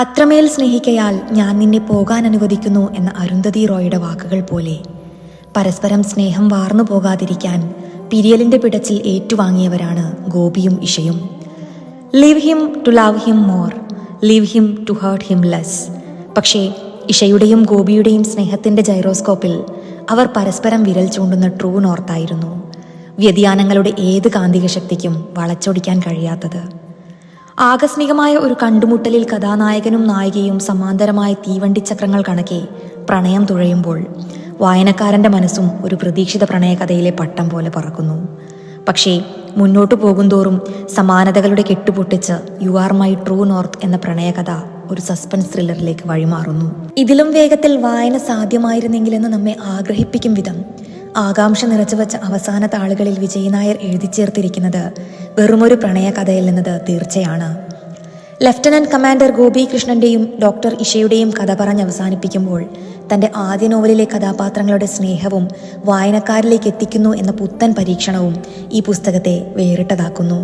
അത്രമേൽ സ്നേഹിക്കയാൽ ഞാൻ നിന്നെ പോകാൻ അനുവദിക്കുന്നു എന്ന അരുന്ധതി റോയുടെ വാക്കുകൾ പോലെ പരസ്പരം സ്നേഹം വാർന്നു പോകാതിരിക്കാൻ പിരിയലിന്റെ പിടച്ചിൽ ഏറ്റുവാങ്ങിയവരാണ് ഗോപിയും ഇഷയും. Leave him to love him more, leave him to hurt him less. പക്ഷേ ഇഷയുടെയും ഗോപിയുടെയും സ്നേഹത്തിന്റെ ജൈറോസ്കോപ്പിൽ അവർ പരസ്പരം വിരൽ ചൂണ്ടുന്ന ട്രൂ നോർത്തായിരുന്നു, വ്യതിയാനങ്ങളുടെ ഏത് കാന്തിക ശക്തിക്കും വളച്ചൊടിക്കാൻ കഴിയാത്തത്. ആകസ്മികമായ ഒരു കണ്ടുമുട്ടലിൽ കഥാനായകനും നായികയും സമാന്തരമായ തീവണ്ടിച്ചക്രങ്ങൾ കണക്കെ പ്രണയം തുഴയുമ്പോൾ വായനക്കാരൻ്റെ മനസ്സും ഒരു പ്രതീക്ഷിത പ്രണയകഥയിലെ പട്ടം പോലെ പറക്കുന്നു. പക്ഷേ മുന്നോട്ടു പോകുന്തോറും സമാനതകളുടെ കെട്ടുപൊട്ടിച്ച് you are my true north എന്ന പ്രണയകഥ ഒരു സസ്പെൻസ് ത്രില്ലറിലേക്ക് വഴിമാറുന്നു. ഇതിലും വേഗത്തിൽ വായന സാധ്യമായിരുന്നെങ്കിലെന്ന് നമ്മെ ആഗ്രഹിപ്പിക്കും വിധം ആകാംക്ഷ നിറച്ചുവച്ച അവസാന താളുകളിൽ വിജയ് നായർ എഴുതി ചേർത്തിരിക്കുന്നത് വെറുമൊരു പ്രണയകഥയല്ലെന്നത് തീർച്ചയാണ്. ലഫ്റ്റനന്റ് കമാൻഡർ ഗോപി കൃഷ്ണന്റെയും ഡോക്ടർ ഇഷയുടെയും കഥ പറഞ്ഞ് അവസാനിപ്പിക്കുമ്പോൾ തൻ്റെ ആദ്യ നോവലിലെ കഥാപാത്രങ്ങളുടെ സ്നേഹവും വായനക്കാരിലേക്ക് എത്തിക്കുന്നു എന്ന പുത്തൻ പരീക്ഷണവും ഈ പുസ്തകത്തെ വേറിട്ടതാക്കുന്നു.